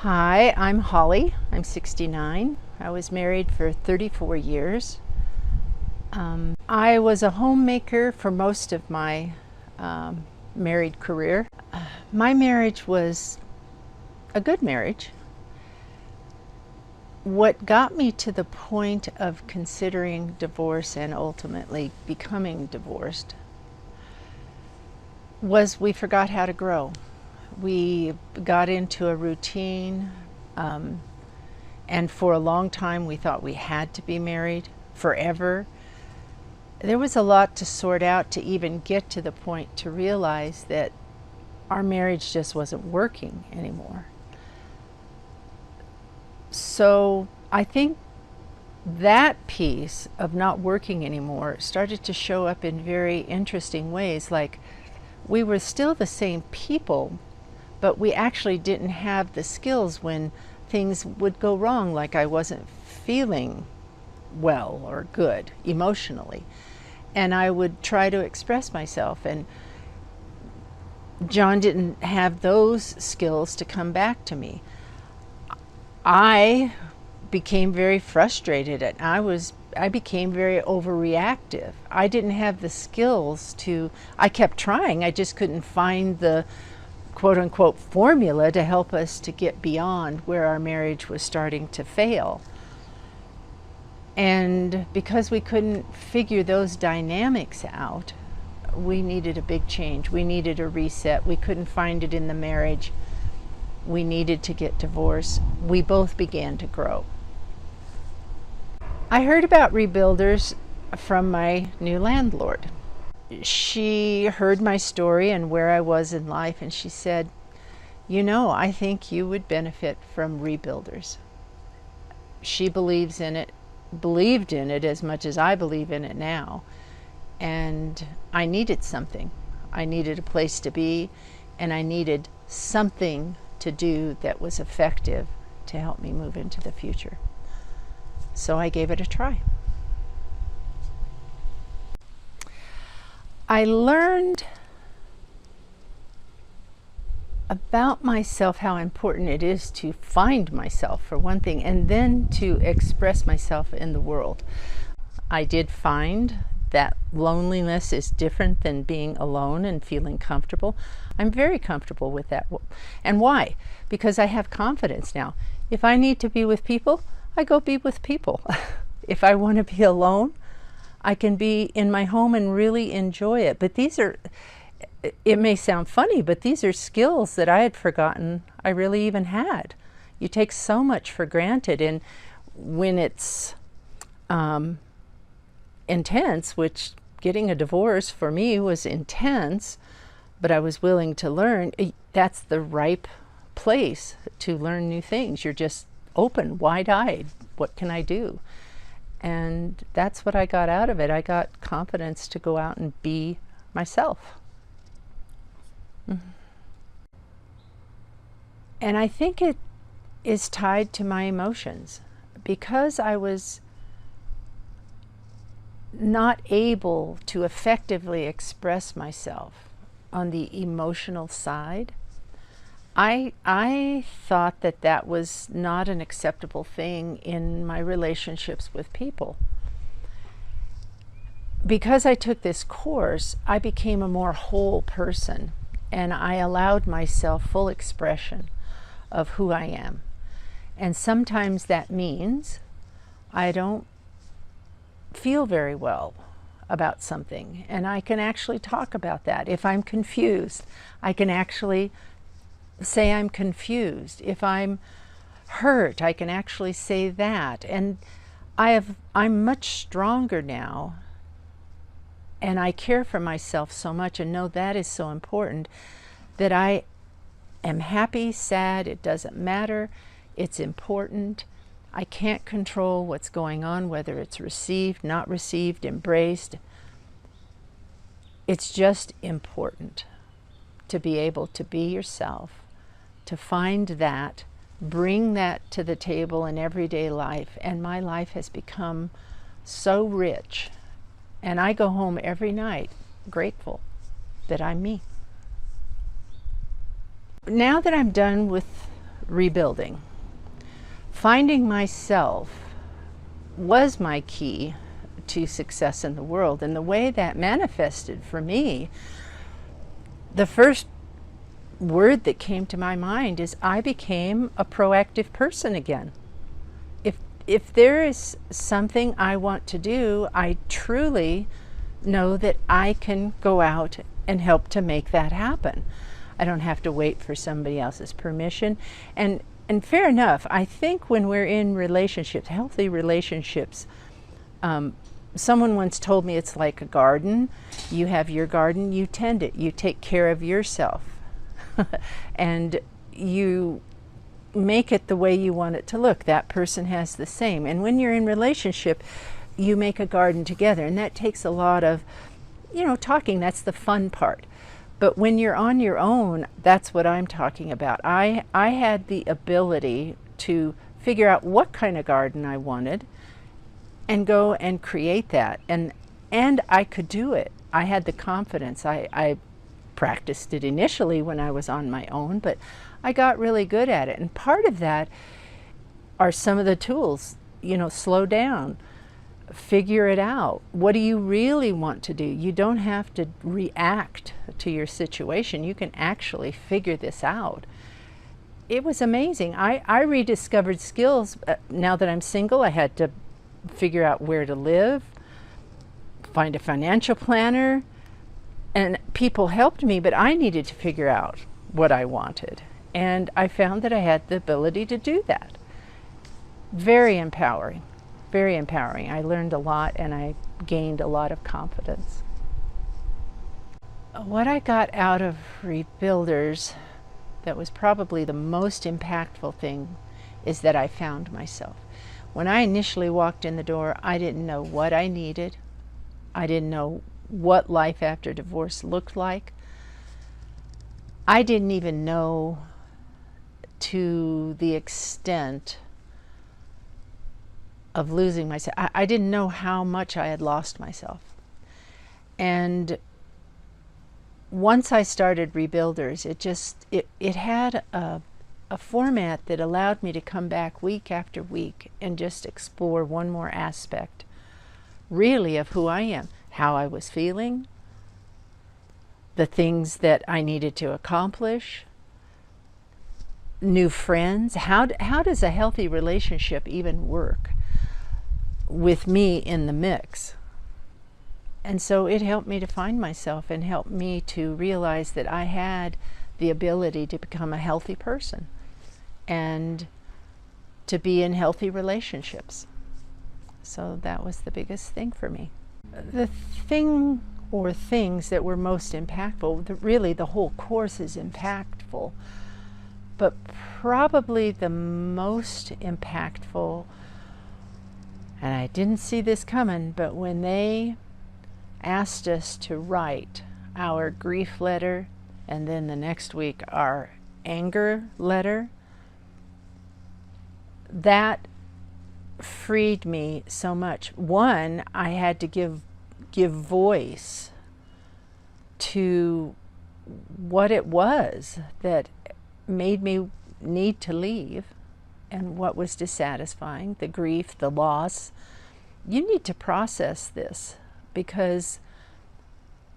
Hi, I'm Holly. I'm 69. I was married for 34 years. I was a homemaker for most of my married career. My marriage was a good marriage. What got me to the point of considering divorce and ultimately becoming divorced was we forgot how to grow. We got into a routine, and for a long time we thought we had to be married forever. There was a lot to sort out to even get to the point to realize that our marriage just wasn't working anymore. So I think that piece of not working anymore started to show up in very interesting ways. Like, we were still the same people, but we actually didn't have the skills when things would go wrong, like I wasn't feeling well or good emotionally. And I would try to express myself, and John didn't have those skills to come back to me. I became very frustrated, and I became very overreactive. I didn't have the skills to, I kept trying, I just couldn't find the quote-unquote formula to help us to get beyond where our marriage was starting to fail. And because we couldn't figure those dynamics out, we needed a big change. We needed a reset. We couldn't find it in the marriage. We needed to get divorced. We both began to grow. I heard about rebuilders from my new landlord. She heard my story and where I was in life, and she said, I think you would benefit from rebuilders. She believed in it as much as I believe in it now. And I needed something. I needed a place to be, and I needed something to do that was effective to help me move into the future. So I gave it a try. I learned about myself, how important it is to find myself, for one thing, and then to express myself in the world. I did find that loneliness is different than being alone and feeling comfortable. I'm very comfortable with that. And why? Because I have confidence now. If I need to be with people, I go be with people. If I want to be alone, I can be in my home and really enjoy it. But it may sound funny, but these are skills that I had forgotten I really even had. You take so much for granted, and when it's intense, which getting a divorce for me was intense, but I was willing to learn, that's the ripe place to learn new things. You're just open, wide-eyed. What can I do? And that's what I got out of it. I got confidence to go out and be myself. And I think it is tied to my emotions. Because I was not able to effectively express myself on the emotional side, I thought that was not an acceptable thing in my relationships with people. Because I took this course, I became a more whole person, and I allowed myself full expression of who I am. And sometimes that means I don't feel very well about something, and I can actually talk about that. If I'm confused, I can actually say I'm confused. If I'm hurt, I can actually say that. And I'm much stronger now, and I care for myself so much and know that is so important, that I am happy, sad, it doesn't matter. It's important. I can't control what's going on, whether it's received, not received, embraced. It's just important to be able to be yourself, to find that, bring that to the table in everyday life. And my life has become so rich. And I go home every night grateful that I'm me. Now that I'm done with rebuilding. Finding myself was my key to success in the world. And the way that manifested for me, the first word that came to my mind is I became a proactive person again. If there is something I want to do, I truly know that I can go out and help to make that happen. I don't have to wait for somebody else's permission. And fair enough, I think when we're in relationships, healthy relationships, someone once told me it's like a garden. You have your garden, you tend it, you take care of yourself. And you make it the way you want it to look. That person has the same. And when you're in relationship, you make a garden together, and that takes a lot of, talking. That's the fun part. But when you're on your own, that's what I'm talking about. I had the ability to figure out what kind of garden I wanted and go and create that. And I could do it. I had the confidence. I practiced it initially when I was on my own, but I got really good at it. And part of that are some of the tools, slow down, figure it out. What do you really want to do? You don't have to react to your situation. You can actually figure this out. It was amazing. I rediscovered skills. Now that I'm single, I had to figure out where to live, find a financial planner, and people helped me, but I needed to figure out what I wanted. And I found that I had the ability to do that. Very empowering, very empowering. I learned a lot and I gained a lot of confidence. What I got out of Rebuilders that was probably the most impactful thing is that I found myself. When I initially walked in the door, I didn't know what I needed. I didn't know what life after divorce looked like. I didn't even know to the extent of losing myself. I didn't know how much I had lost myself. And once I started Rebuilders, it had a format that allowed me to come back week after week and just explore one more aspect, really, of who I am, how I was feeling, the things that I needed to accomplish, new friends. How does a healthy relationship even work with me in the mix? And so it helped me to find myself and helped me to realize that I had the ability to become a healthy person and to be in healthy relationships. So that was the biggest thing for me. The thing or things that were most impactful, really the whole course is impactful, but probably the most impactful, and I didn't see this coming, but when they asked us to write our grief letter and then the next week our anger letter, that freed me so much. One, I had to give voice to what it was that made me need to leave and what was dissatisfying, the grief, the loss. You need to process this, because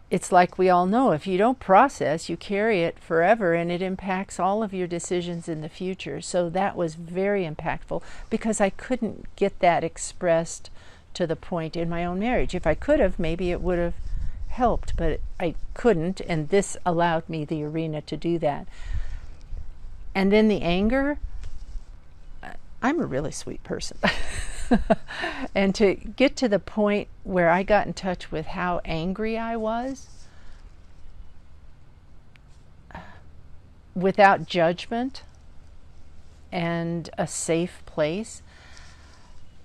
it's like we all know, if you don't process, you carry it forever and it impacts all of your decisions in the future. So that was very impactful because I couldn't get that expressed to the point in my own marriage. If I could have, maybe it would have helped, but I couldn't, and this allowed me the arena to do that. And then the anger, I'm a really sweet person. And to get to the point where I got in touch with how angry I was, without judgment and a safe place,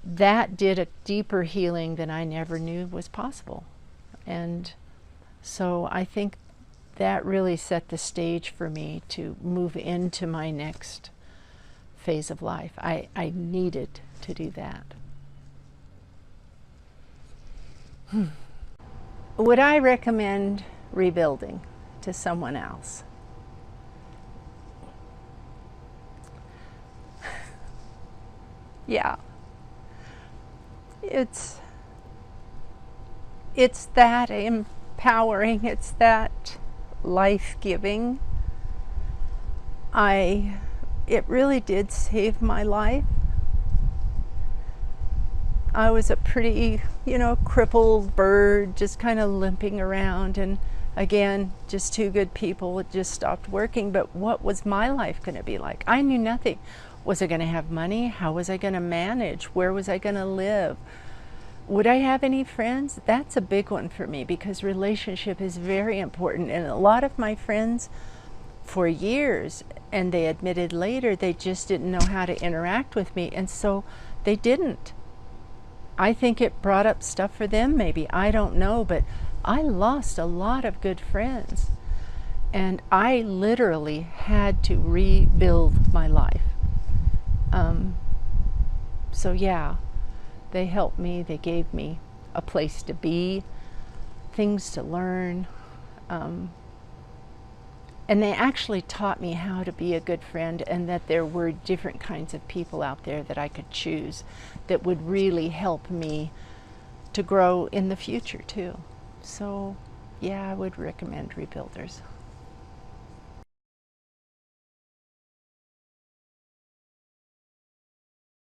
that did a deeper healing than I never knew was possible. And so I think that really set the stage for me to move into my next phase of life. I needed to do that. Would I recommend rebuilding to someone else? Yeah. It's that empowering, it's that life-giving. It really did save my life. I was a pretty, crippled bird, just kind of limping around, and again, just two good people. It just stopped working. But what was my life going to be like? I knew nothing. Was I going to have money? How was I going to manage? Where was I going to live? Would I have any friends? That's a big one for me, because relationship is very important. And a lot of my friends for years, and they admitted later, they just didn't know how to interact with me, and so they didn't. I think it brought up stuff for them, maybe. I don't know, but I lost a lot of good friends. And I literally had to rebuild my life. So yeah, they helped me. They gave me a place to be, things to learn. And they actually taught me how to be a good friend, and that there were different kinds of people out there that I could choose that would really help me to grow in the future too. So yeah, I would recommend Rebuilders.